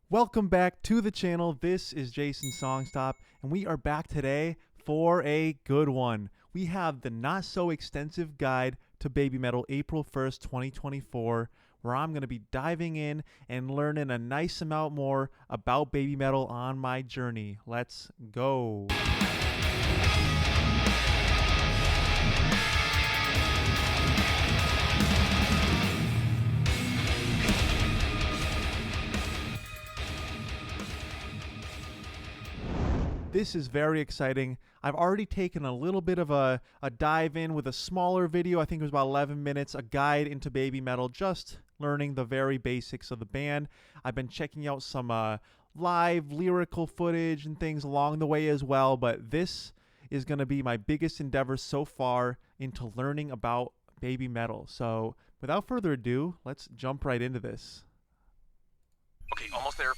Welcome back to the channel. This is Jason Songstop, and we are back today for a good one. We have the not so extensive guide to BABYMETAL April 1st, 2024, where I'm going to be diving in and learning a nice amount more about BABYMETAL on my journey. Let's go. This is very exciting. I've already taken a little bit of a dive in with a smaller video. I think it was about 11 minutes, a guide into BABYMETAL, just learning the very basics of the band. I've been checking out some live lyrical footage and things along the way as well, but this is going to be my biggest endeavor so far into learning about BABYMETAL. So without further ado, let's jump right into this. Okay, almost there.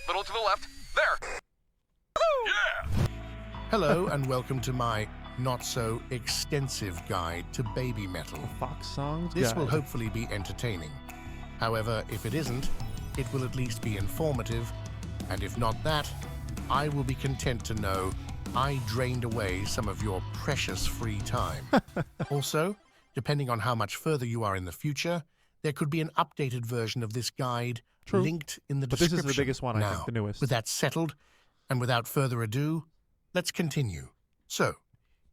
Little to the left. There! Yeah! Hello and welcome to my not-so-extensive guide to BABYMETAL. Fox Songs This Guide. will hopefully be entertaining. However, if it isn't, it will at least be informative, and if not that, I will be content to know I drained away some of your precious free time. Also, depending on how much further you are in the future, there could be an updated version of this guide linked in the But description. this is the biggest one, I now, think, the newest. With that settled, and without further ado, let's continue. So,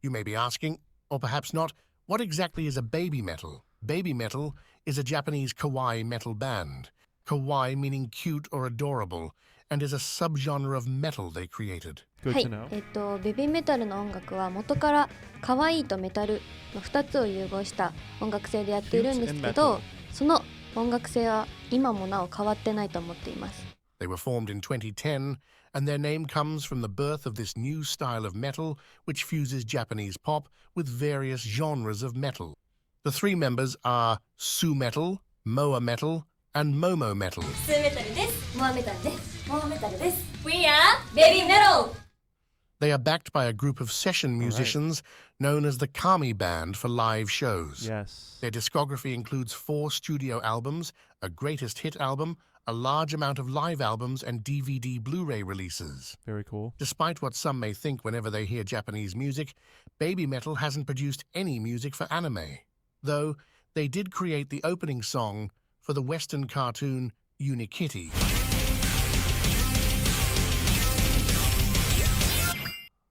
you may be asking, or perhaps not, what exactly is a BABYMETAL? BABYMETAL is a Japanese kawaii metal band. Kawaii meaning cute or adorable, and is a subgenre of metal they created. Good は to い know.、ベビーメタルの音楽は元から可愛いとメタルの2つを融合した音楽性でやっているんですけど、その音楽性は今もなお変わってないと思っています。 They were formed in 2010, and their name comes from the birth of this new style of metal which fuses Japanese pop with various genres of metal. The three members are Yuimetal, Moametal, and Momometal. Yuimetal です。Moametal です。Momometal です。We are BABYMETAL! They are backed by a group of session musicians known as the Kami Band for live shows. Yes. Their discography includes 4 studio albums, a greatest hit album, a large amount of live albums, and DVD Blu-ray releases. Very cool. Despite what some may think whenever they hear Japanese music, BABYMETAL hasn't produced any music for anime. Though, they did create the opening song for the Western cartoon Unikitty.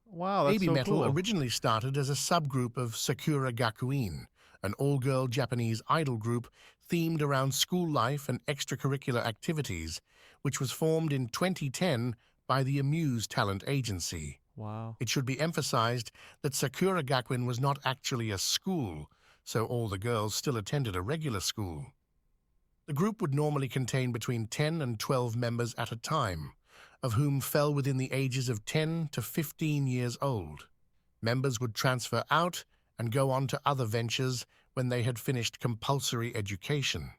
Wow, that's so BABYMETAL cool. originally started as a subgroup of Sakura Gakuin, an all-girl Japanese idol group themed around school life and extracurricular activities, which was formed in 2010 by the Amuse Talent Agency. Wow. It should be emphasized that Sakura Gakuin was not actually a school, so all the girls still attended a regular school. The group would normally contain between 10 and 12 members at a time, of whom fell within the ages of 10 to 15 years old. Members would transfer out and go on to other ventures when they had finished compulsory education.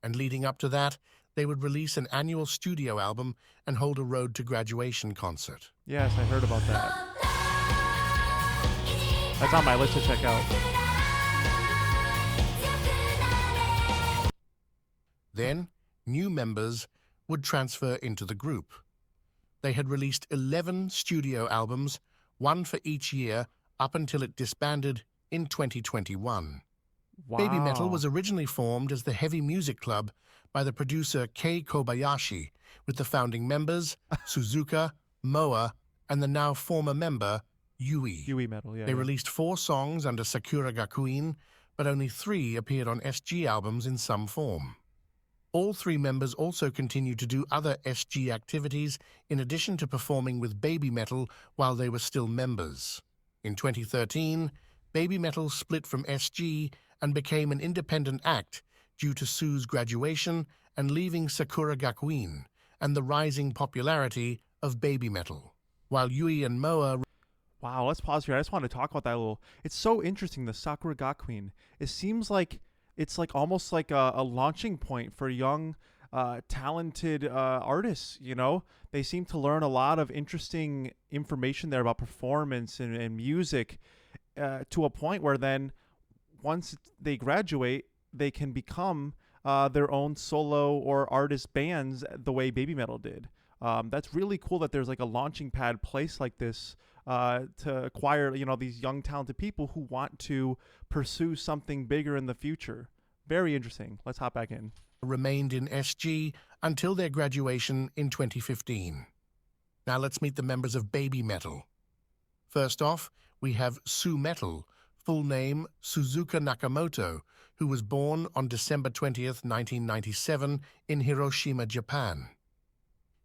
And leading up to that, they would release an annual studio album and hold a road to graduation concert. Yes, I heard about that. That's on my list to check out. Then, new members would transfer into the group. They had released 11 studio albums, one for each year, up until it disbanded in 2021. Wow. BABYMETAL was originally formed as the Heavy Music Club by the producer Kei Kobayashi, with the founding members Suzuka, Moa, and the now former member Yui. Yuimetal, yeah. They yeah. released 4 songs under Sakura Gakuin, but only 3 appeared on SG albums in some form. All 3 members also continued to do other SG activities in addition to performing with BABYMETAL while they were still members. In 2013, BABYMETAL split from SG and became an independent act due to Sue's graduation and leaving Sakura Gakuin and the rising popularity of BABYMETAL. While Yui and Moa... Wow, let's pause here. I just want to talk about that a little. It's so interesting, the Sakura Gakuin. It seems like it's like almost like a launching point for young, talented artists, you know? They seem to learn a lot of interesting information there about performance and music to a point where then once they graduate, they can become their own solo or artist bands the way BABYMETAL did. That's really cool that there's like a launching pad place like this to acquire, these young talented people who want to pursue something bigger in the future. Very interesting. Let's hop back in. Remained in SG until their graduation in 2015. Now let's meet the members of BABYMETAL. First off, we have Sumetal, full name Suzuka Nakamoto, who was born on December 20th, 1997 in Hiroshima, Japan.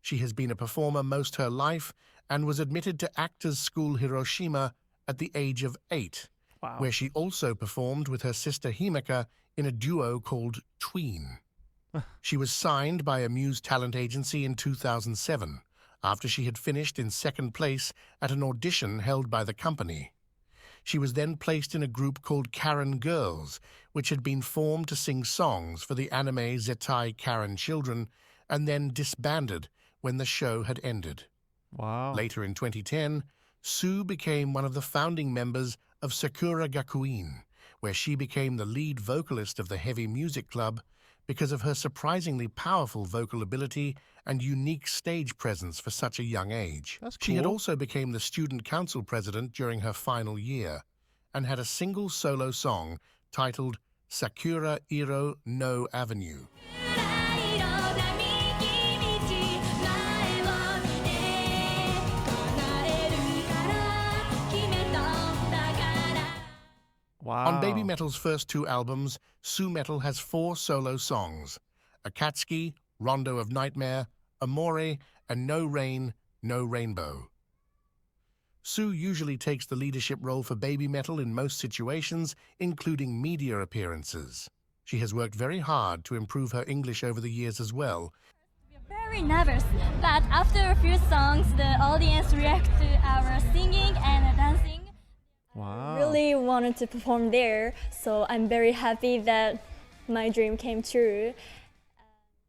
She has been a performer most her life and was admitted to Actors School Hiroshima at the age of 8, Wow. where she also performed with her sister Himeka in a duo called Tween. She was signed by a Muse talent agency in 2007, after she had finished in second place at an audition held by the company. She was then placed in a group called Karen Girls, which had been formed to sing songs for the anime Zettai Karen Children, and then disbanded when the show had ended. Wow. Later in 2010, Sue became one of the founding members of Sakura Gakuin, where she became the lead vocalist of the heavy music club because of her surprisingly powerful vocal ability and unique stage presence for such a young age. That's She had cool. also become the student council president during her final year and had a single solo song titled Sakura Iro no Avenue. Wow. On BABYMETAL's first 2 albums, Sumetal has 4 solo songs: Akatsuki, Rondo of Nightmare, Amore, and No Rain, No Rainbow. Sue usually takes the leadership role for BABYMETAL in most situations, including media appearances. She has worked very hard to improve her English over the years as well. Very nervous, but after a few songs, the audience react to our singing and dancing. Wow. Really wanted to perform there, so I'm very happy that my dream came true.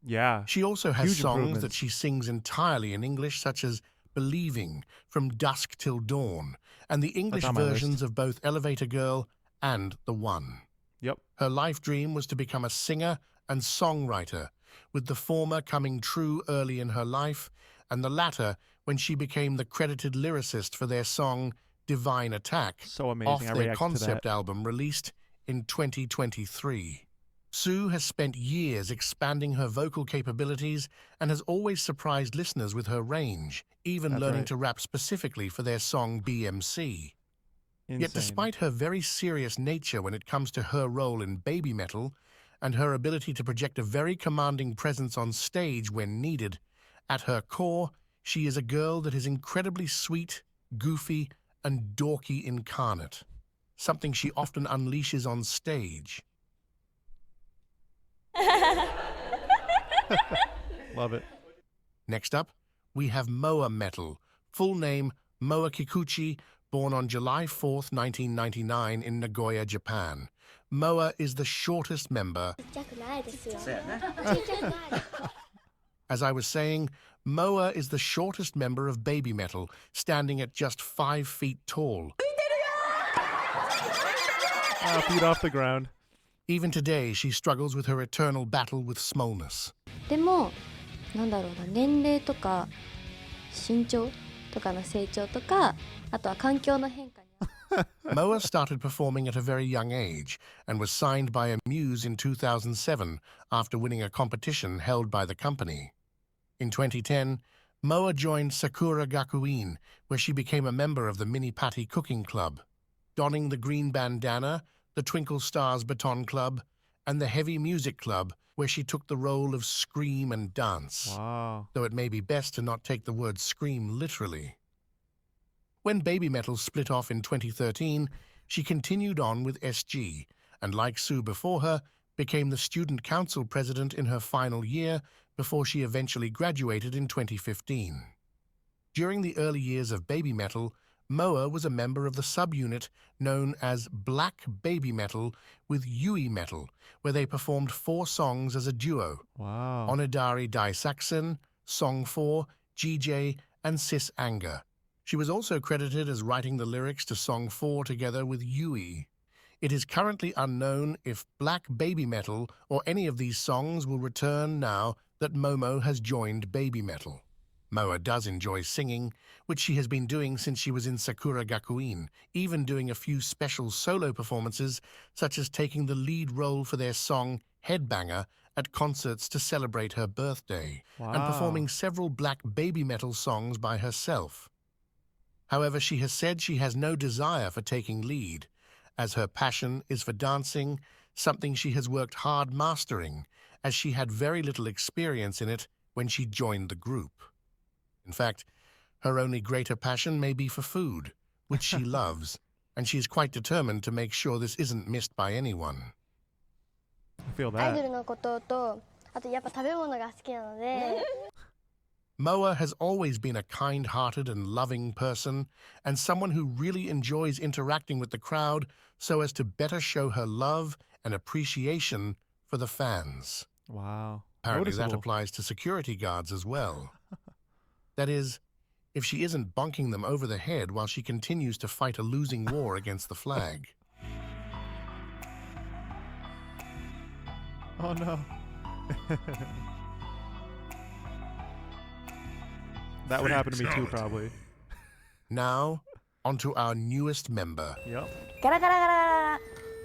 Yeah. She also has Huge songs that improvements. she sings entirely in English, such as Believing, From Dusk Till Dawn, and the English on my list. versions of both Elevator Girl and The One. Yep. Her life dream was to become a singer and songwriter, with the former coming true early in her life, and the latter when she became the credited lyricist for their song Divine Attack, So amazing. off I their reacted to concept that. album released in 2023. Sue has spent years expanding her vocal capabilities and has always surprised listeners with her range, even That's learning right. to rap specifically for their song BMC. Insane. Yet despite her very serious nature when it comes to her role in BABYMETAL and her ability to project a very commanding presence on stage when needed, at her core, she is a girl that is incredibly sweet, goofy, and dorky incarnate, something she often unleashes on stage. Love it. Next up, we have Moametal, full name Moa Kikuchi, born on July 4th, 1999 in Nagoya, Japan. Moa is the shortest member. As I was saying, Moa is the shortest member of BABYMETAL, standing at just 5 feet tall. Feet off the ground. Even today, she struggles with her eternal battle with smallness. でもなんだろうな、年齢とか身長とかの成長とか、あとは環境の変化に Moa started performing at a very young age and was signed by a Muse in 2007 after winning a competition held by the company. In 2010, Moa joined Sakura Gakuin, where she became a member of the Mini Patty Cooking Club. Donning the green bandana, the Twinkle Stars Baton Club, and the Heavy Music Club, where she took the role of Scream and Dance. Wow. Though it may be best to not take the word scream literally. When BABYMETAL split off in 2013, she continued on with SG, and like Sue before her, became the student council president in her final year before she eventually graduated in 2015. During the early years of BABYMETAL, Moa was a member of the subunit known as Black BABYMETAL with Yuimetal, where they performed 4 songs as a duo: Wow. Onidari Daisakusen, Song 4, GJ, and Sis Anger. She was also credited as writing the lyrics to Song 4 together with Yui. It is currently unknown if Black BABYMETAL or any of these songs will return now that Momo has joined BABYMETAL. Moa does enjoy singing, which she has been doing since she was in Sakura Gakuin, even doing a few special solo performances, such as taking the lead role for their song Headbanger at concerts to celebrate her birthday, and performing several Black BABYMETAL songs by herself. However, she has said she has no desire for taking lead, as her passion is for dancing, something she has worked hard mastering, as she had very little experience in it when she joined the group. In fact, her only greater passion may be for food, which she loves, and she is quite determined to make sure this isn't missed by anyone. I feel アイド that. ルのことと、あとやっぱ食べ物が好きなので。Moa has always been a kind-hearted and loving person, and someone who really enjoys interacting with the crowd so as to better show her love and appreciation for the fans. Wow. Apparently that Noticeable. applies to security guards as well. That is, if she isn't bonking them over the head while she continues to fight a losing war against the flag. Oh no. That would happen to me too, probably. Now, onto our newest member. Yep. ガラガラガラ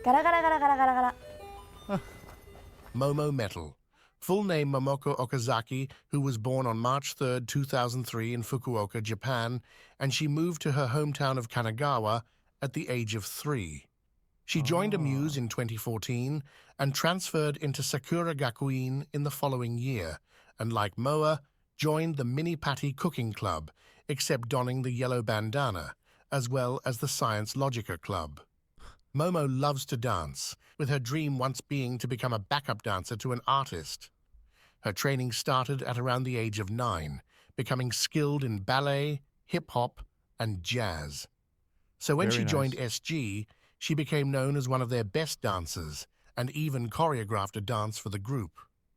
ガラガラガラガラガラガラガラ Momometal. Full name Momoko Okazaki, who was born on March 3, 2003 in Fukuoka, Japan, and she moved to her hometown of Kanagawa at the age of 3. She joined Amuse in 2014 and transferred into Sakura Gakuin in the following year, and like Moa, joined the Mini Patty Cooking Club, except donning the yellow bandana, as well as the Science Logica Club. Momo loves to dance, with her dream once being to become a backup dancer to an artist. Her training started at around the age of 9, becoming skilled in ballet, hip-hop, and jazz. So when Very she joined nice. SG, she became known as one of their best dancers, and even choreographed a dance for the group.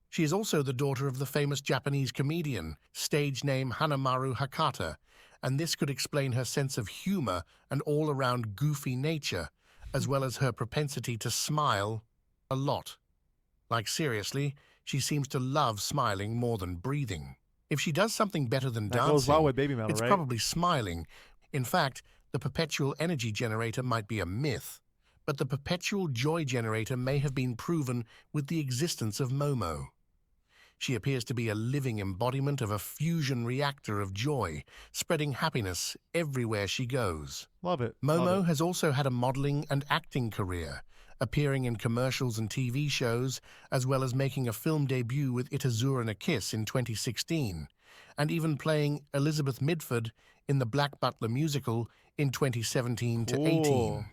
She is also the daughter of the famous Japanese comedian, stage name Hanamaru Hakata, and this could explain her sense of humor and all-around goofy nature, as well as her propensity to smile a lot. Like seriously, she seems to love smiling more than breathing. If she does something better than That dancing, goes well with BABYMETAL, it's right? probably smiling. In fact, the perpetual energy generator might be a myth, but the perpetual joy generator may have been proven with the existence of Momo. She appears to be a living embodiment of a fusion reactor of joy, spreading happiness everywhere she goes. Love it. Momo Love it. has also had a modeling and acting career, appearing in commercials and TV shows, as well as making a film debut with Itazura and a Kiss in 2016, and even playing Elizabeth Midford in the Black Butler musical in 2017 to 18. Cool.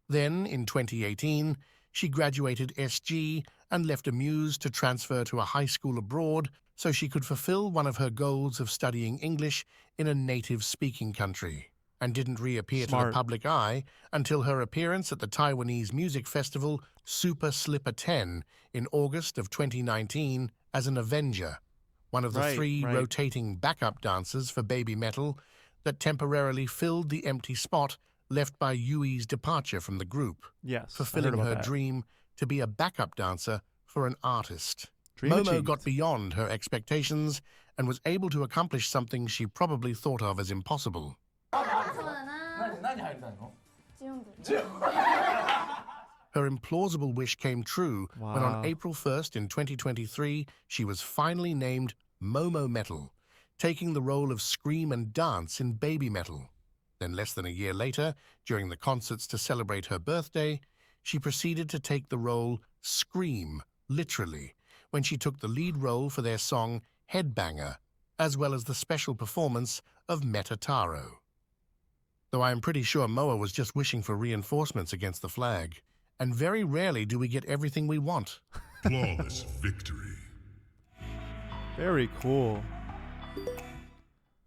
Then, in 2018, she graduated SG and left Amuse to transfer to a high school abroad so she could fulfill one of her goals of studying English in a native-speaking country, and didn't reappear to the Smart. public eye until her appearance at the Taiwanese music festival Super Slipper 10 in August of 2019 as an Avenger, one of the Right, 3 right. rotating backup dancers for BABYMETAL that temporarily filled the empty spot left by Yui's departure from the group, Yes. I heard fulfilling about her that. dream to be a backup dancer for an artist. Dream Momo achieved. got beyond her expectations and was able to accomplish something she probably thought of as impossible. そうだな何入りたいの 準部 Her implausible wish came true when Wow. on April 1st in 2023, she was finally named Momometal, taking the role of Scream and Dance in BABYMETAL. Then less than a year later, during the concerts to celebrate her birthday, she proceeded to take the role Scream, literally, when she took the lead role for their song Headbanger, as well as the special performance of Metataro. Though I am pretty sure Moa was just wishing for reinforcements against the flag, and very rarely do we get everything we want. Flawless victory. Very cool.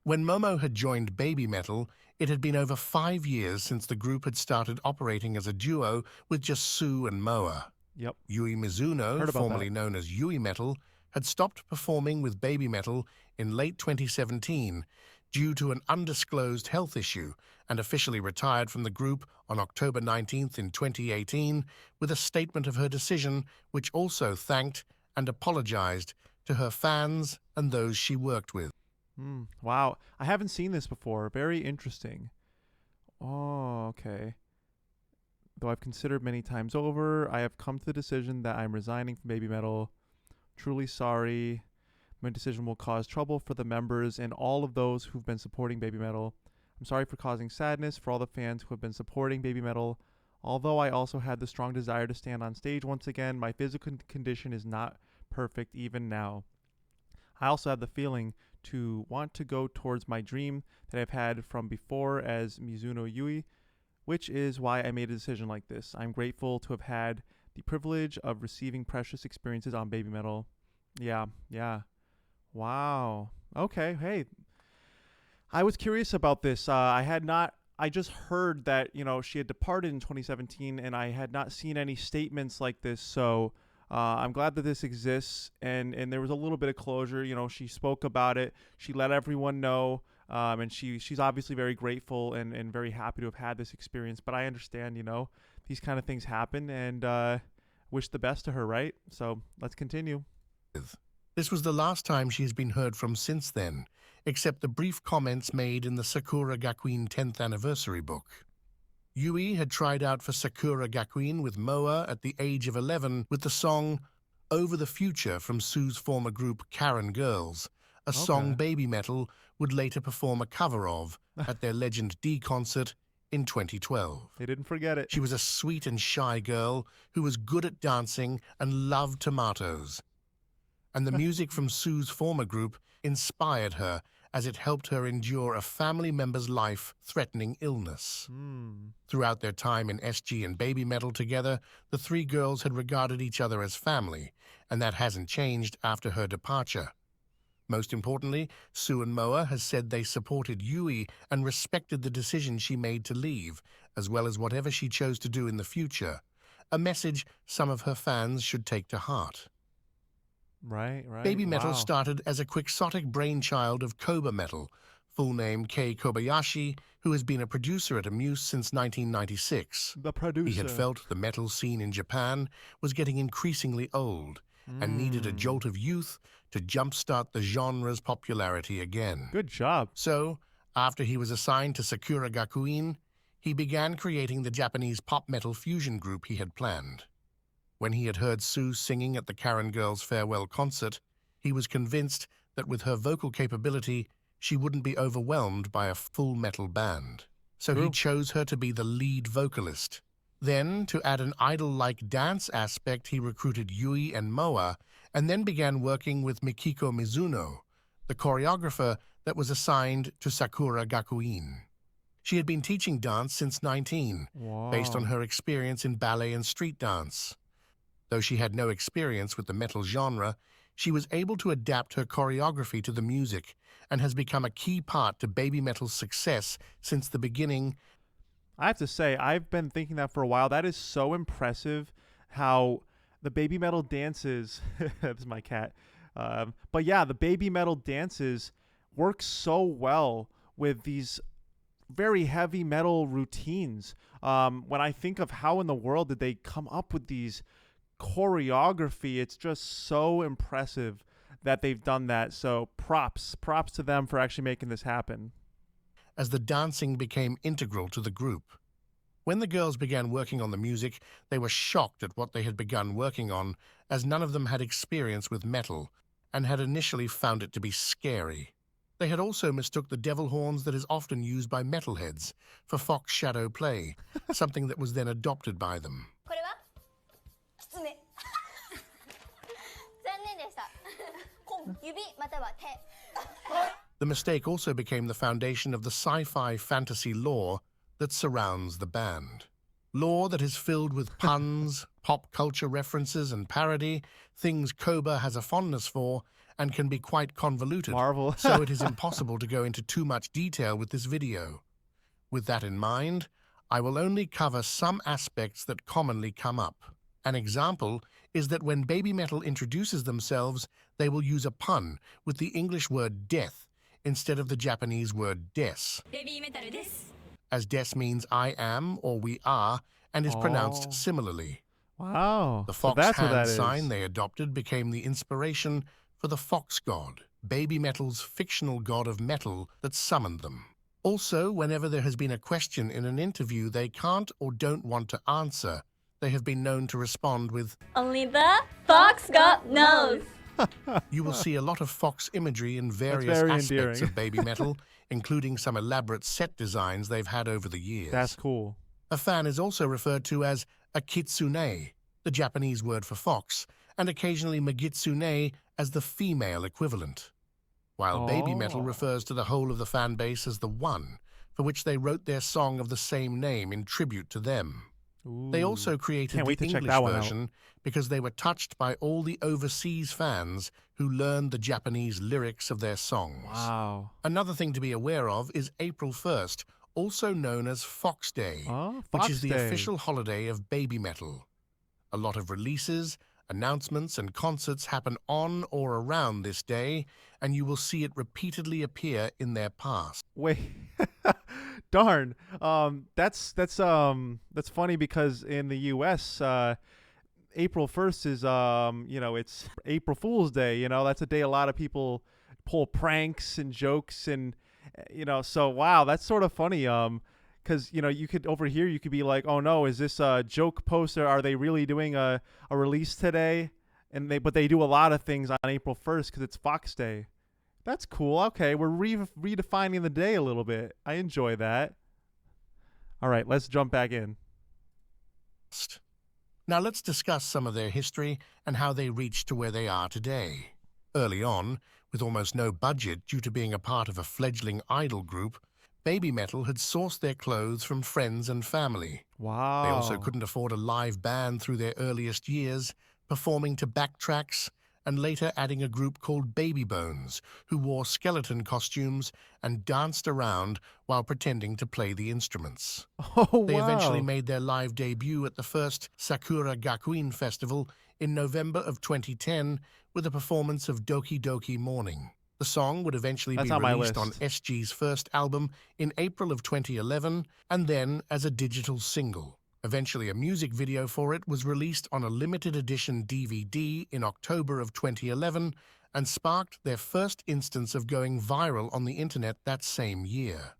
When Momo had joined BABYMETAL, it had been over 5 years since the group had started operating as a duo with just Sue and Moa. Yep. Yui Heard Mizuno, about formerly that. known as Yuimetal, had stopped performing with BABYMETAL in late 2017 due to an undisclosed health issue and officially retired from the group on October 19th in 2018 with a statement of her decision, which also thanked and apologized to her fans and those she worked with. Wow. I haven't seen this before. Very interesting. Oh, okay. Though I've considered many times over, I have come to the decision that I'm resigning from BABYMETAL. Truly sorry. My decision will cause trouble for the members and all of those who've been supporting BABYMETAL. I'm sorry for causing sadness for all the fans who have been supporting BABYMETAL. Although I also had the strong desire to stand on stage once again, my physical condition is not perfect even now. I also have the feeling to want to go towards my dream that I've had from before as Mizuno Yui, which is why I made a decision like this. I'm grateful to have had the privilege of receiving precious experiences on BABYMETAL. Yeah. Wow. Okay, hey. I was curious about this. I just heard that, she had departed in 2017, and I had not seen any statements like this, so I'm glad that this exists, and there was a little bit of closure. She spoke about it. She let everyone know, and she's obviously very grateful and very happy to have had this experience, but I understand, these kind of things happen, and wish the best to her, right? So let's continue. This was the last time she's been heard from since then, except the brief comments made in the Sakura Gakuin 10th anniversary book. Yui had tried out for Sakura Gakuin with Moa at the age of 11 with the song Over the Future from Sue's former group Karen Girls, a song BABYMETAL would later perform a cover of at their Legend D concert in 2012. They didn't forget it. She was a sweet and shy girl who was good at dancing and loved tomatoes. And the music from Sue's former group inspired her as it helped her endure a family member's life-threatening illness. Throughout their time in SG and BABYMETAL together, the three girls had regarded each other as family, and that hasn't changed after her departure. Most importantly, Sue and Moa has said they supported Yui and respected the decision she made to leave, as well as whatever she chose to do in the future, a message some of her fans should take to heart. Right. BABYMETAL started as a quixotic brainchild of Koba Metal, full name Kei Kobayashi, who has been a producer at Amuse since 1996. The producer. He had felt the metal scene in Japan was getting increasingly old and needed a jolt of youth to jumpstart the genre's popularity again. Good job. So, after he was assigned to Sakura Gakuin, he began creating the Japanese pop metal fusion group he had planned. When he had heard Sue singing at the Karen Girls' farewell concert, he was convinced that with her vocal capability, she wouldn't be overwhelmed by a full metal band. So he chose her to be the lead vocalist. Then, to add an idol-like dance aspect, he recruited Yui and Moa, and then began working with Mikiko Mizuno, the choreographer that was assigned to Sakura Gakuin. She had been teaching dance since 19, based on her experience in ballet and street dance. Though she had no experience with the metal genre, she was able to adapt her choreography to the music and has become a key part to BABYMETAL's success since the beginning. I have to say, I've been thinking that for a while. That is so impressive how the BABYMETAL dances, that's my cat, but yeah, the BABYMETAL dances work so well with these very heavy metal routines. When I think of how in the world did they come up with these choreography, it's just so impressive that they've done that. So props to them for actually making this happen. As the dancing became integral to the group. When the girls began working on the music, they were shocked at what they had begun working on, as none of them had experience with metal and had initially found it to be scary. They had also mistook the devil horns that is often used by metalheads for fox shadow play, something that was then adopted by them. The mistake also became the foundation of the sci-fi fantasy lore that surrounds the band. Lore that is filled with puns, pop culture references and parody, things Koba has a fondness for, and can be quite convoluted. Marvel. So it is impossible to go into too much detail with this video. With that in mind, I will only cover some aspects that commonly come up. An example is that when BABYMETAL introduces themselves, they will use a pun with the English word death instead of the Japanese word des, ベビーメタルです as des means I am or we are and is Oh. pronounced similarly. Wow. The So fox that's what hand that sign is. they adopted became the inspiration for the fox god, BABYMETAL's fictional god of metal that summoned them. Also, whenever there has been a question in an interview they can't or don't want to answer, they have been known to respond with, Only the fox god knows you will see a lot of fox imagery in various very aspects endearing. of BABYMETAL, including some elaborate set designs they've had over the years. That's cool. A fan is also referred to as a kitsune, the Japanese word for fox, and occasionally megitsune as the female equivalent. While BABYMETAL Oh. refers to the whole of the fan base as the One, for which they wrote their song of the same name in tribute to them. They Ooh. also created Can't the wait to check English that one out. version because they were touched by all the overseas fans who learned the Japanese lyrics of their songs. Wow. Another thing to be aware of is April 1st, also known as Fox Day, Oh, which Fox is the Day. official holiday of BABYMETAL. A lot of releases, announcements, and concerts happen on or around this day, and you will see it repeatedly appear in their past. Wait. Darn. That's funny because in the US, April 1st is it's April Fool's Day, that's a day a lot of people pull pranks and jokes and so wow, that's sort of funny cuz you could over here you could be like, "Oh no, is this a joke poster? Are they really doing a release today?" But they do a lot of things on April 1st cuz it's Fox Day. That's cool. Okay, we're redefining the day a little bit. I enjoy that. All right, let's jump back in. Now let's discuss some of their history and how they reached to where they are today. Early on, with almost no budget due to being a part of a fledgling idol group, BABYMETAL had sourced their clothes from friends and family. Wow. They also couldn't afford a live band through their earliest years, performing to backtracks and later adding a group called Baby Bones, who wore skeleton costumes and danced around while pretending to play the instruments. Oh, They wow. eventually made their live debut at the first Sakura Gakuin festival in November of 2010 with a performance of Doki Doki Morning. The song would eventually That's be on my released on list. SG's first album in April of 2011 and then as a digital single. Eventually, a music video for it was released on a limited edition DVD in October of 2011 and sparked their first instance of going viral on the internet that same year.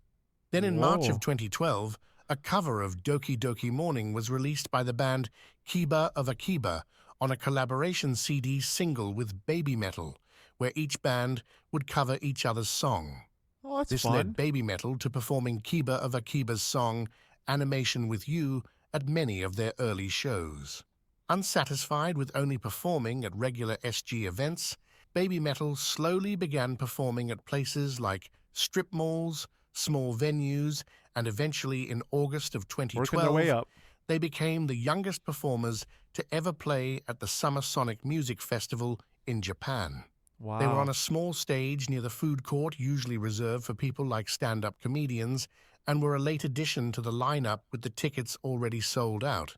Then in March Whoa. of 2012, a cover of Doki Doki Morning was released by the band Kiba of Akiba on a collaboration CD single with BABYMETAL, where each band would cover each other's song. Oh, that's This fun. led BABYMETAL to performing Kiba of Akiba's song Animation with You at many of their early shows. Unsatisfied with only performing at regular SG events, BABYMETAL slowly began performing at places like strip malls, small venues, and eventually in August of Working their 2012, way up. they became the youngest performers to ever play at the Summer Sonic Music Festival in Japan. Wow. They were on a small stage near the food court, usually reserved for people like stand-up comedians, and were a late addition to the lineup with the tickets already sold out.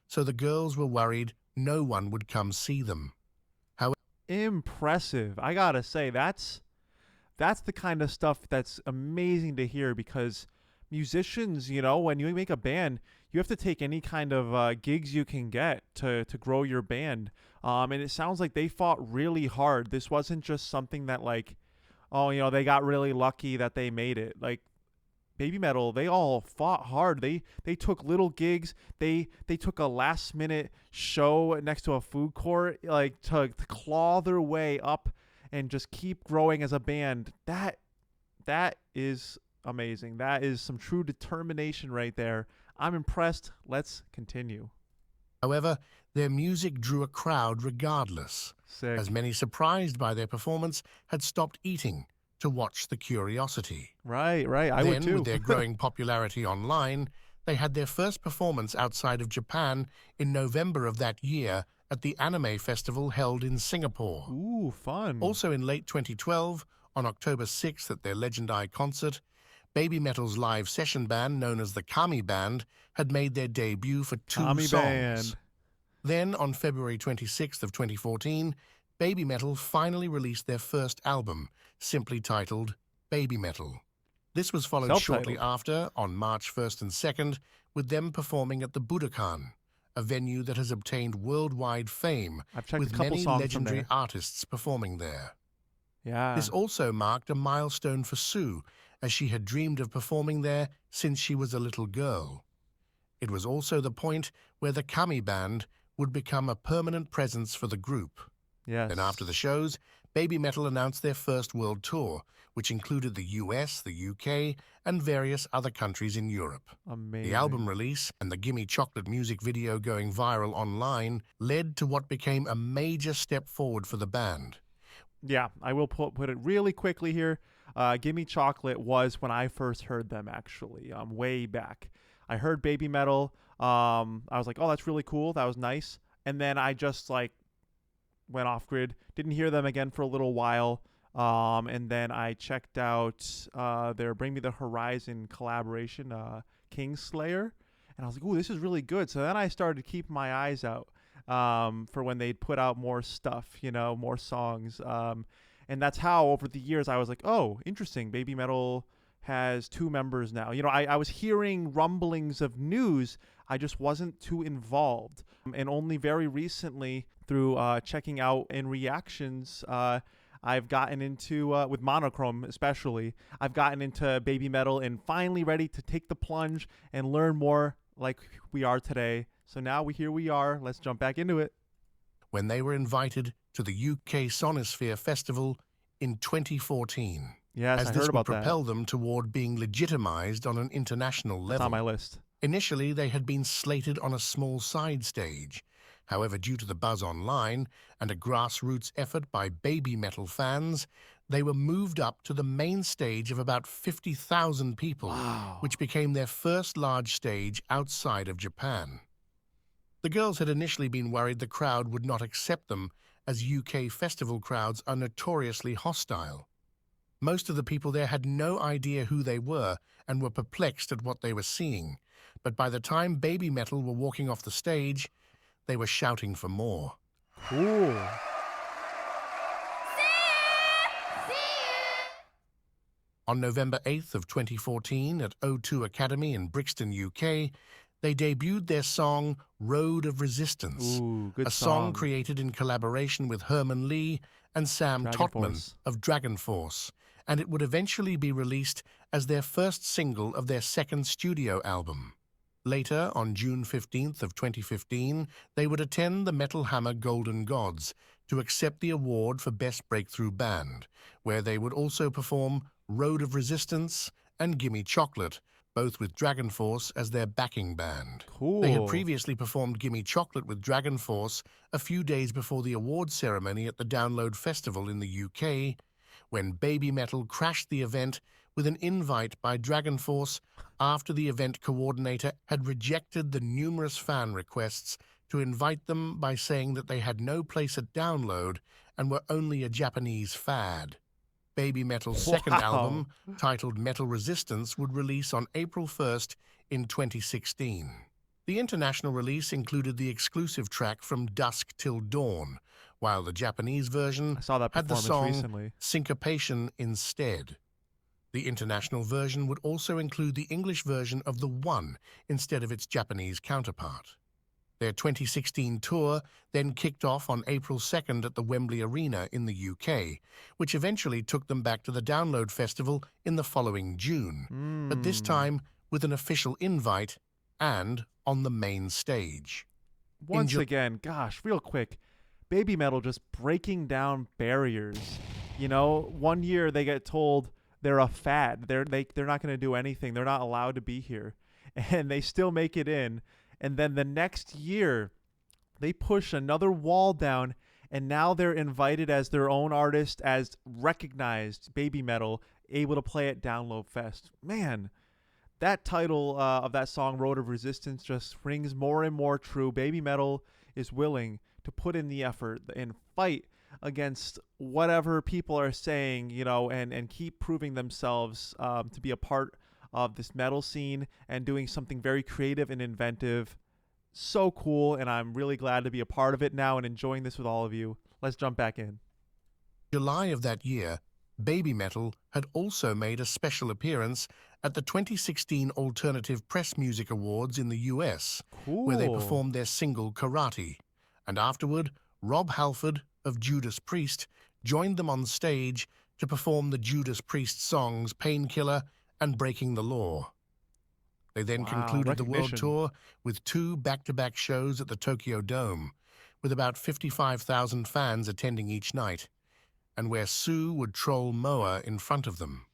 So the girls were worried no one would come see them. Impressive. I gotta say, that's the kind of stuff that's amazing to hear because musicians, when you make a band, you have to take any kind of gigs you can get to grow your band. And it sounds like they fought really hard. This wasn't just something that they got really lucky that they made it. Like BABYMETAL, they all fought hard. They took little gigs. They took a last minute show next to a food court, like to claw their way up and just keep growing as a band. That is amazing. That is some true determination right there. I'm impressed. Let's continue. However, their music drew a crowd regardless, Sick. as many surprised by their performance had stopped eating to watch the curiosity. Right. I Then, would too. with their growing popularity online, they had their first performance outside of Japan in November of that year at the anime festival held in Singapore. Ooh, fun. Also in late 2012, on October 6th at their Legendary concert, BABYMETAL's live session band known as the Kami Band had made their debut for two Kami songs. Band. Then, on February 26th of 2014, BABYMETAL finally released their first album, simply titled BABYMETAL. This was followed shortly after, on March 1st and 2nd, with them performing at the Budokan, a venue that has obtained worldwide fame, with many legendary artists performing there. Yeah. This also marked a milestone for Sue, as she had dreamed of performing there since she was a little girl. It was also the point where the Kami band would become a permanent presence for the group. Yes. Then after the shows, BABYMETAL announced their first world tour, which included the US, the UK, and various other countries in Europe. Amazing. The album release and the Gimme Chocolate music video going viral online led to what became a major step forward for the band. Yeah, I will put it really quickly here. Gimme Chocolate was when I first heard them, actually, way back. I heard BABYMETAL. I was like, oh, that's really cool. That was nice. And then I just like went off grid. Didn't hear them again for a little while. And then I checked out their Bring Me the Horizon collaboration, Kingslayer. And I was like, ooh, this is really good. So then I started to keep my eyes out for when they'd put out more stuff, you know, more songs. And that's how over the years I was like, oh, interesting. BABYMETAL has 2 members now. You know, I was hearing rumblings of news. I just wasn't too involved. And only very recently through checking out in reactions, I've gotten into, with Monochrome especially, I've gotten into BABYMETAL and finally ready to take the plunge and learn more like we are today. So now here we are. Let's jump back into it. When they were invited to the UK Sonosphere Festival in 2014. Yes, as I this heard would about that. propel them toward being legitimized on an international level. That's on my list. Initially, they had been slated on a small side stage. However, due to the buzz online and a grassroots effort by BABYMETAL fans, they were moved up to the main stage of about 50,000 people, which became their first large stage outside of Japan. The girls had initially been worried the crowd would not accept them, as UK festival crowds are notoriously hostile. Most of the people there had no idea who they were and were perplexed at what they were seeing. But by the time BABYMETAL were walking off the stage, they were shouting for more. Ooh. On November 8th of 2014 at O2 Academy in Brixton, UK, they debuted their song Road of Resistance, Ooh, good a song created in collaboration with Herman Lee and Sam Totman of Dragon Force, and it would eventually be released as their first single of their second studio album. Later, on June 15th of 2015, they would attend the Metal Hammer Golden Gods to accept the award for Best Breakthrough Band, where they would also perform Road of Resistance and Gimme Chocolate, both with Dragon Force as their backing band. Cool. They had previously performed Gimme Chocolate with Dragon Force a few days before the award ceremony at the Download Festival in the UK, when BABYMETAL crashed the event with an invite by Dragon Force after the event coordinator had rejected the numerous fan requests to invite them by saying that they had no place at Download and were only a Japanese fad. BABYMETAL's second album, titled Metal Resistance, would release on April 1st in 2016. The international release included the exclusive track From Dusk Till Dawn, while the Japanese version had the song Syncopation instead. The international version would also include the English version of The One instead of its Japanese counterpart. Their 2016 tour then kicked off on April 2nd at the Wembley Arena in the UK, which eventually took them back to the Download Festival in the following June, but this time with an official invite and on the main stage. Once again, gosh, real quick, BABYMETAL just breaking down barriers. You know, one year they get told they're a fad. They're not going to do anything. They're not allowed to be here. And they still make it in. And then the next year, they push another wall down, and now they're invited as their own artist, as recognized BABYMETAL, able to play at Download Fest. Man, that title of that song, Road of Resistance, just rings more and more true. BABYMETAL is willing to put in the effort and fight against whatever people are saying, you know, and keep proving themselves to be a part of this metal scene and doing something very creative and inventive. So cool, and I'm really glad to be a part of it now and enjoying this with all of you. Let's jump back in. July of that year, BABYMETAL had also made a special appearance at the 2016 Alternative Press Music Awards in the US, where they performed their single Karate. And afterward, Rob Halford of Judas Priest joined them on stage to perform the Judas Priest songs Painkiller and Breaking the Law. They then concluded the world tour with 2 back-to-back shows at the Tokyo Dome, with about 55,000 fans attending each night, and where Sue would troll Moa in front of them.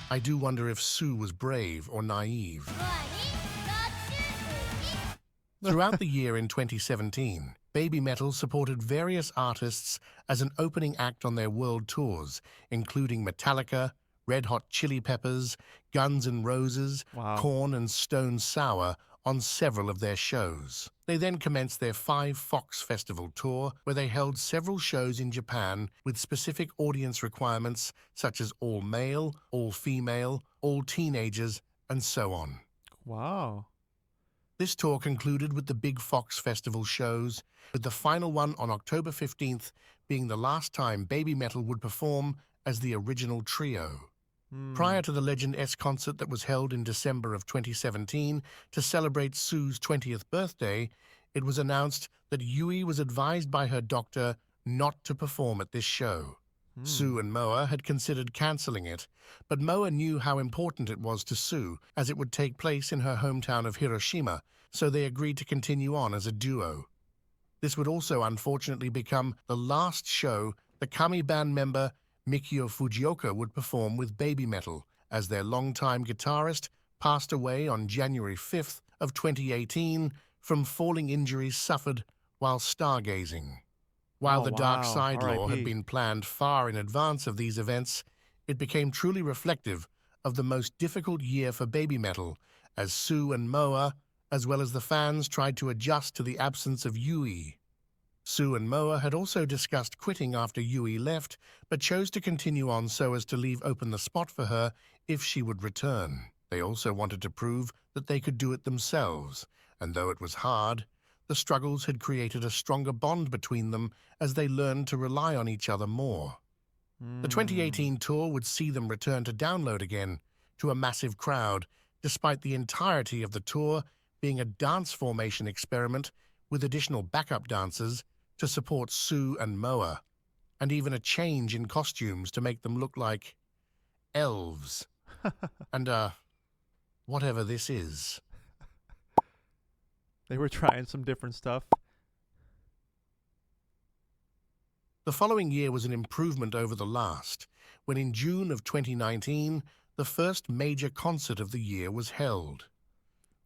I do wonder if Sue was brave or naive. Throughout the year in 2017, BABYMETAL supported various artists as an opening act on their world tours, including Metallica, Red Hot Chili Peppers, Guns N' Roses, Korn and Stone Sour on several of their shows. They then commenced their 5 Fox Festival tour, where they held several shows in Japan with specific audience requirements such as all male, all female, all teenagers, and so on. Wow. This tour concluded with the big Fox Festival shows, with the final one on October 15th being the last time BABYMETAL would perform as the original trio. Prior to the Legend S concert that was held in December of 2017 to celebrate Sue's 20th birthday, it was announced that Yui was advised by her doctor not to perform at this show. Sue and Moa had considered cancelling it, but Moa knew how important it was to Sue, as it would take place in her hometown of Hiroshima, so they agreed to continue on as a duo. This would also unfortunately become the last show the Kami band member Mikio Fujioka would perform with BABYMETAL, as their longtime guitarist passed away on January 5th of 2018 from falling injuries suffered while stargazing. While the Dark Side Law had been planned far in advance of these events, it became truly reflective of the most difficult year for BABYMETAL, as Sue and Moa, as well as the fans, tried to adjust to the absence of Yui. Sue and Moa had also discussed quitting after Yui left, but chose to continue on so as to leave open the spot for her if she would return. They also wanted to prove that they could do it themselves, and though it was hard, the struggles had created a stronger bond between them as they learned to rely on each other more. The 2018 tour would see them return to Download again, to a massive crowd, despite the entirety of the tour being a dance formation experiment with additional backup dancers to support Sue and Moa, and even a change in costumes to make them look like elves. And, whatever this is. They were trying some different stuff. The following year was an improvement over the last, when in June of 2019, the first major concert of the year was held.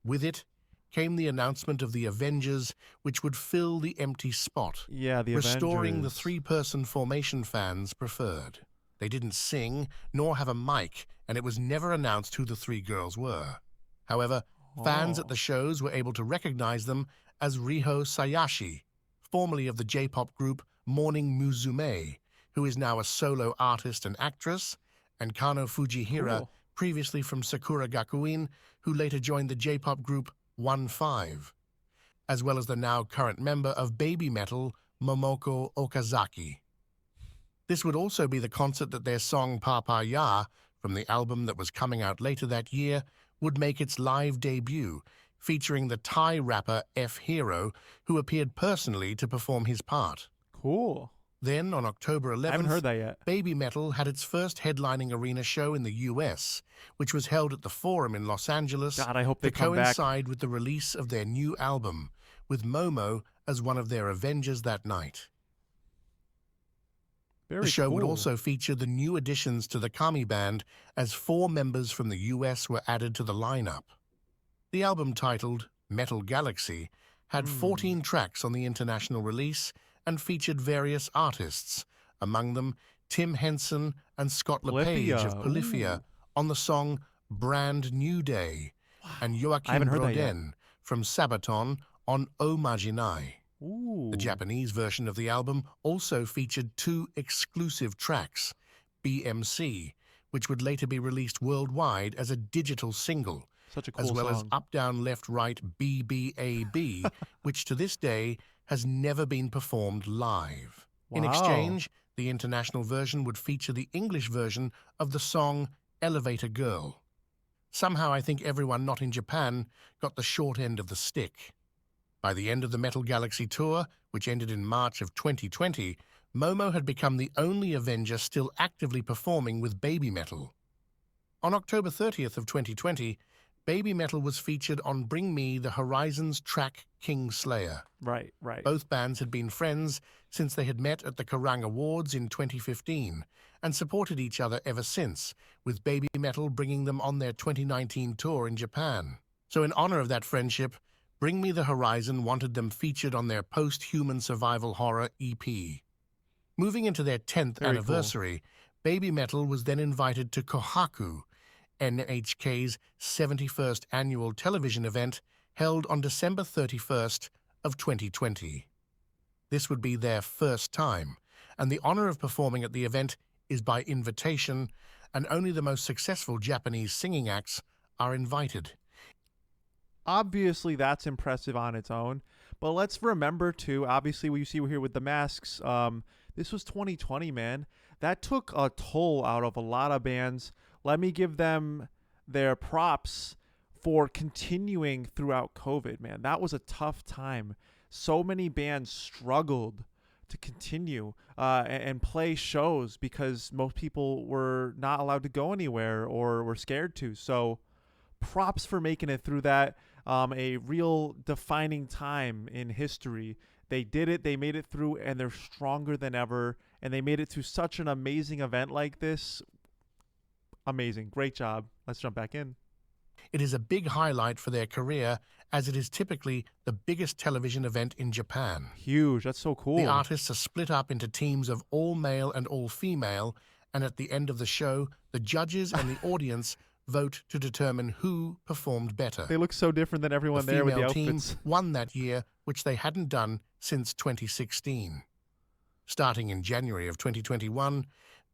With it came the announcement of the Avengers, which would fill the empty spot, restoring the 3-person formation fans preferred. They didn't sing, nor have a mic, and it was never announced who the 3 girls were. However, fans at the shows were able to recognize them as Riho Sayashi, formerly of the J-pop group Morning Musume, who is now a solo artist and actress, and Kano Fujihira, previously from Sakura Gakuin, who later joined the J-pop group 1-5, as well as the now current member of BABYMETAL, Momoko Okazaki. This would also be the concert that their song Papa Ya, from the album that was coming out later that year, would make its live debut, featuring the Thai rapper F-Hero, who appeared personally to perform his part. Cool. Then, on October 11th, I haven't heard that yet. BABYMETAL had its first headlining arena show in the US, which was held at the Forum in Los Angeles God, I hope they to come back. coincide with the release of their new album, with Momo as one of their Avengers that night. The show would also feature the new additions to the Kami band, as 4 members from the US were added to the lineup. The album, titled Metal Galaxy, had 14 tracks on the international release and featured various artists, among them Tim Henson and Scott LePage of Polyphia on the song Brand New Day, and Joachim Brodin from Sabaton on O Maginai. The Japanese version of the album also featured 2 exclusive tracks, BMC, which would later be released worldwide as a digital single, Such a cool as well as song. Up, Down, Left, Right, BBAB, which to this day has never been performed live. In Wow. exchange, the international version would feature the English version of the song Elevator Girl. Somehow I think everyone not in Japan got the short end of the stick. By the end of the Metal Galaxy Tour, which ended in March of 2020, Momo had become the only Avenger still actively performing with BABYMETAL. On October 30th of 2020, BABYMETAL was featured on Bring Me the Horizon's track Kingslayer. Right. Both bands had been friends since they had met at the Kerrang Awards in 2015 and supported each other ever since, with BABYMETAL bringing them on their 2019 tour in Japan. So in honor of that friendship, Bring Me the Horizon wanted them featured on their post-human survival horror EP. Moving into their 10th Very anniversary, BABYMETAL was then invited to Kohaku, NHK's 71st annual television event held on December 31st of 2020. This would be their first time, and the honor of performing at the event is by invitation, and only the most successful Japanese singing acts are invited. Obviously, that's impressive on its own. But let's remember, too, obviously, what you see here with the masks, this was 2020, man. That took a toll out of a lot of bands. Let me give them their props for continuing throughout COVID, man. That was a tough time. So many bands struggled to continue and play shows because most people were not allowed to go anywhere or were scared to. So props for making it through that. A real defining time in history. They did it, they made it through, and they're stronger than ever. And they made it to such an amazing event like this. Amazing. Great job. Let's jump back in. It is a big highlight for their career, as it is typically the biggest television event in Japan. Huge. That's so cool. The artists are split up into teams of all male and all female, and at the end of the show, the judges and the audience vote to determine who performed better. They look so different than everyone there with the female team outfits. won that year, which they hadn't done since 2016. Starting in January of 2021,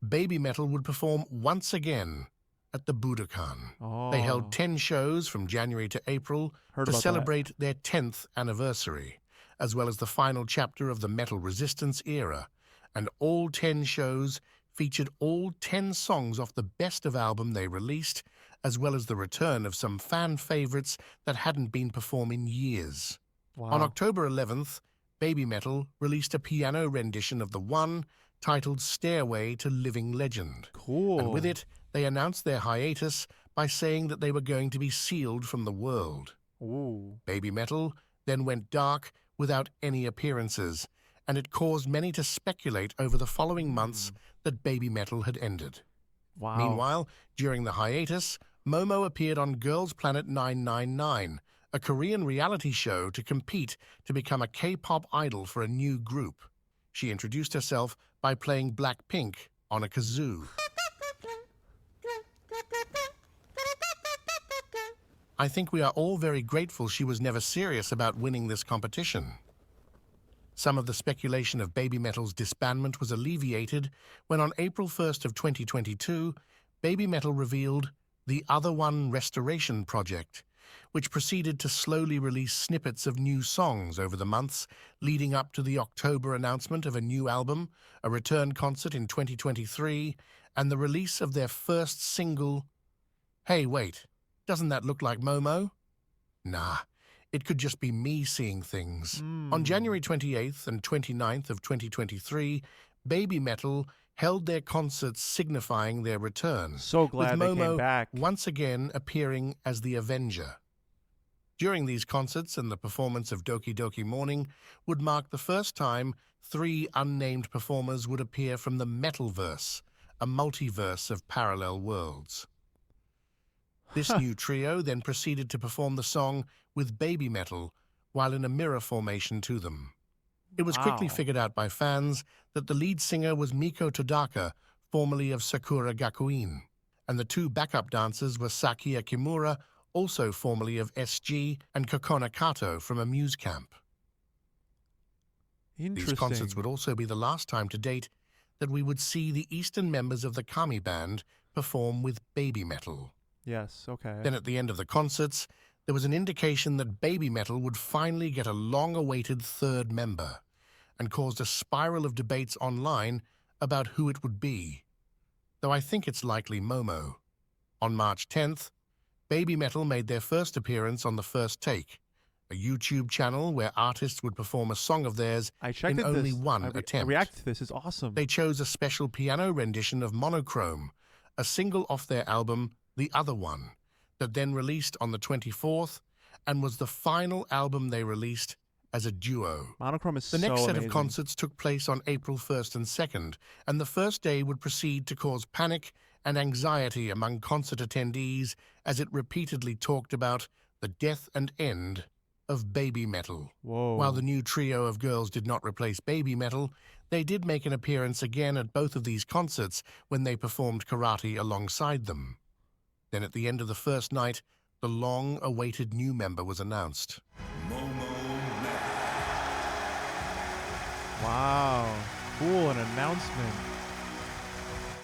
BABYMETAL would perform once again at the Budokan. Oh. They held 10 shows from January to April Heard to about celebrate their 10th anniversary, as well as the final chapter of the Metal Resistance era. And all 10 shows featured all 10 songs off the best of album they released, as well as the return of some fan favorites that hadn't been performed in years. Wow. On October 11th, BABYMETAL released a piano rendition of the one titled Stairway to Living Legend. Cool. And with it, they announced their hiatus by saying that they were going to be sealed from the world. Ooh. BABYMETAL then went dark without any appearances, and it caused many to speculate over the following months that BABYMETAL had ended. Wow. Meanwhile, during the hiatus, Momo appeared on Girls Planet 999, a Korean reality show to compete to become a K-pop idol for a new group. She introduced herself by playing Blackpink on a kazoo. I think we are all very grateful she was never serious about winning this competition. Some of the speculation of BABYMETAL's disbandment was alleviated when on April 1st of 2022, BABYMETAL revealed the Other One Restoration Project, which proceeded to slowly release snippets of new songs over the months leading up to the October announcement of a new album, a return concert in 2023, and the release of their first single, Hey Wait, doesn't that look like Momo? Nah, it could just be me seeing things. On January 28th and 29th of 2023, BABYMETAL held their concerts signifying their return, So glad with they Momo came back. once again appearing as the Avenger. During these concerts and the performance of Doki Doki Morning would mark the first time 3 unnamed performers would appear from the Metalverse, a multiverse of parallel worlds. This new trio then proceeded to perform the song with BABYMETAL while in a mirror formation to them. It was quickly Wow. figured out by fans that the lead singer was Miko Todaka, formerly of Sakura Gakuin, and the 2 backup dancers were Sakia Kimura, also formerly of SG, and Kokona Kato from a Muse camp. Interesting. These concerts would also be the last time to date that we would see the Eastern members of the Kami band perform with BABYMETAL. Yes, okay. Then at the end of the concerts, there was an indication that BABYMETAL would finally get a long-awaited third member, and caused a spiral of debates online about who it would be, though I think it's likely Momo. On March 10th, BABYMETAL made their first appearance on The First Take, a YouTube channel where artists would perform a song of theirs in only one attempt. I reacted to this. It's awesome. They chose a special piano rendition of Monochrome, a single off their album, The Other One, that then released on the 24th and was the final album they released as a duo. Monochrome is The next set amazing. of concerts took place on April 1st and 2nd, and the first day would proceed to cause panic and anxiety among concert attendees as it repeatedly talked about the death and end of BABYMETAL. Whoa. While the new trio of girls did not replace BABYMETAL, they did make an appearance again at both of these concerts when they performed karate alongside them. Then at the end of the first night, the long-awaited new member was announced. Wow. Cool, an announcement.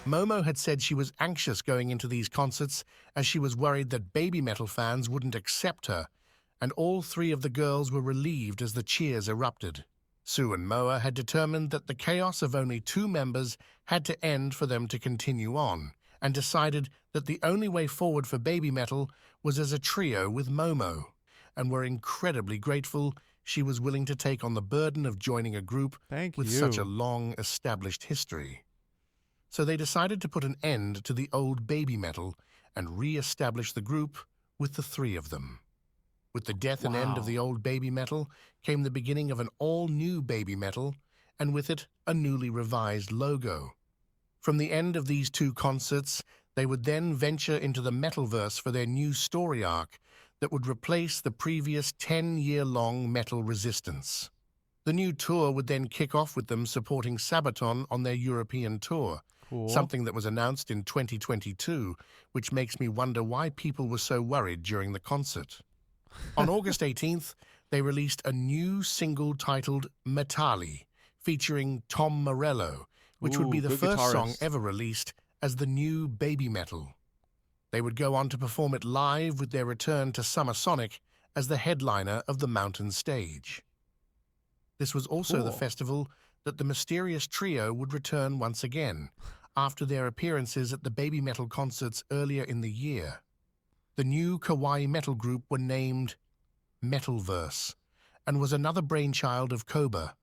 Momo had said she was anxious going into these concerts as she was worried that BABYMETAL fans wouldn't accept her, and all three of the girls were relieved as the cheers erupted. Sue and Moa had determined that the chaos of only two members had to end for them to continue on, and decided that the only way forward for BABYMETAL was as a trio with Momo, and were incredibly grateful she was willing to take on the burden of joining a group with such a long-established history. So they decided to put an end to the old BABYMETAL and re-establish the group with the three of them. With the death and end of the old BABYMETAL came the beginning of an all-new BABYMETAL, and with it a newly revised logo. From the end of these two concerts, they would then venture into the Metalverse for their new story arc that would replace the previous 10-year-long Metal Resistance. The new tour would then kick off with them supporting Sabaton on their European tour, something that was announced in 2022, which makes me wonder why people were so worried during the concert. On August 18th, they released a new single titled Metali, featuring Tom Morello, which would be the first song ever released as the new BABYMETAL. They would go on to perform it live with their return to Summer Sonic as the headliner of the Mountain Stage. This was also the festival that the mysterious trio would return once again, after their appearances at the BABYMETAL concerts earlier in the year. The new kawaii metal group were named Metalverse, and was another brainchild of Koba,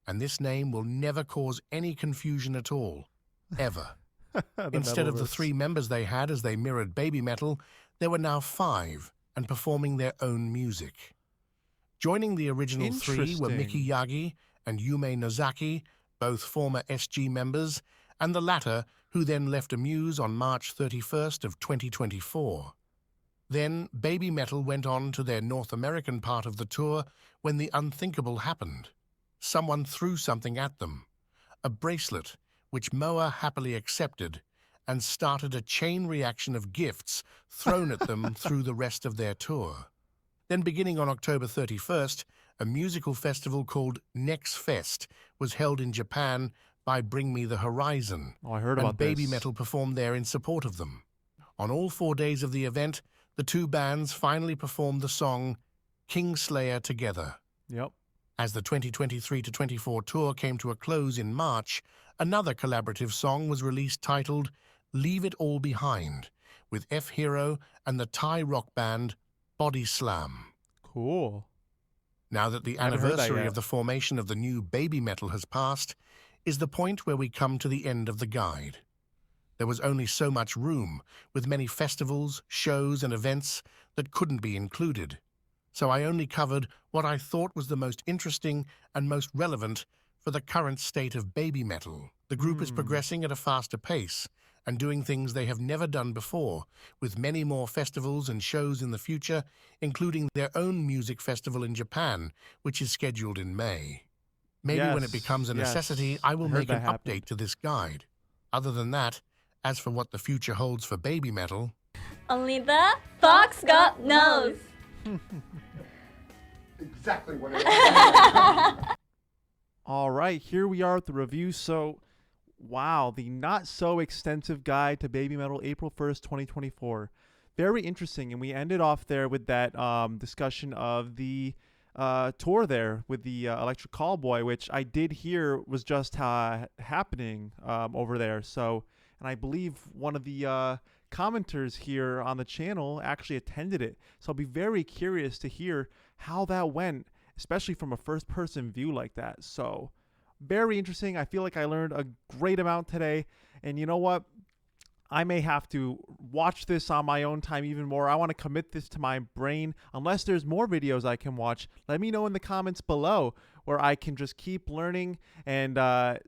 and this name will never cause any confusion at all, ever. Instead of the three members they had as they mirrored BABYMETAL, there were now five, and performing their own music. Joining the original three were Miki Yagi and Yume Nozaki, both former SG members, and the latter, who then left Amuse on March 31st of 2024. Then BABYMETAL went on to their North American part of the tour when the unthinkable happened. Someone threw something at them, a bracelet, which Moa happily accepted, and started a chain reaction of gifts thrown at them through the rest of their tour. Then beginning on October 31st, a musical festival called Next Fest was held in Japan by Bring Me the Horizon. Oh, I heard about this. And BABYMETAL performed there in support of them. On all 4 days of the event, the two bands finally performed the song Kingslayer together. Yep. As the 2023-24 tour came to a close in March, another collaborative song was released titled Leave It All Behind, with F-Hero and the Thai rock band Body Slam. Cool. Now that the anniversary of the formation of the new BABYMETAL has passed, is the point where we come to the end of the guide. There was only so much room, with many festivals, shows, and events that couldn't be included. So I only covered what I thought was the most interesting and most relevant for the current state of BABYMETAL. The group is progressing at a faster pace and doing things they have never done before, with many more festivals and shows in the future, including their own music festival in Japan, which is scheduled in May. Maybe when it becomes a necessity, I will make an update to this guide. Other than that, as for what the future holds for BABYMETAL, Only the Fox God knows. Exactly what I All right, here we are with the review. So, wow, the not so extensive guide to BABYMETAL April 1st, 2024. very interesting. And we ended off there with that discussion of the tour there with the Electric Callboy, which I did hear was just happening over there. So, and I believe one of the commenters here on the channel actually attended it. So I'll be very curious to hear how that went, especially from a first-person view like that. So very interesting. I feel like I learned a great amount today. And you know what? I may have to watch this on my own time even more. I want to commit this to my brain. Unless there's more videos I can watch, let me know in the comments below where I can just keep learning and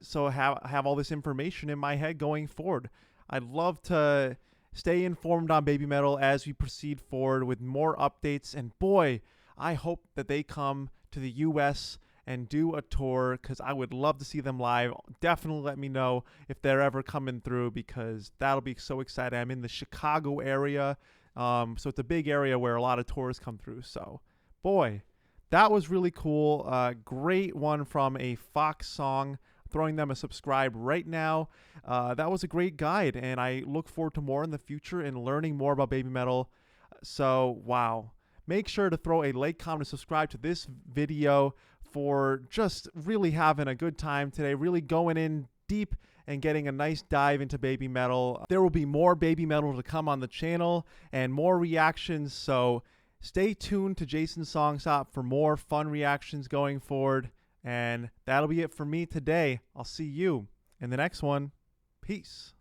so have all this information in my head going forward. I'd love to stay informed on BABYMETAL as we proceed forward with more updates. And boy, I hope that they come to the US and do a tour, because I would love to see them live. Definitely let me know if they're ever coming through, because that'll be so exciting. I'm in the Chicago area, so it's a big area where a lot of tours come through. So boy, that was really cool. Great one from a Fox song. Throwing them a subscribe right now. That was a great guide, and I look forward to more in the future and learning more about BABYMETAL. So wow, make sure to throw a like, comment, and subscribe to this video for just really having a good time today, really going in deep and getting a nice dive into BABYMETAL. There will be more BABYMETAL to come on the channel and more reactions, so stay tuned to Jason's Song Shop for more fun reactions going forward. And that'll be it for me today. I'll see you in the next one. Peace.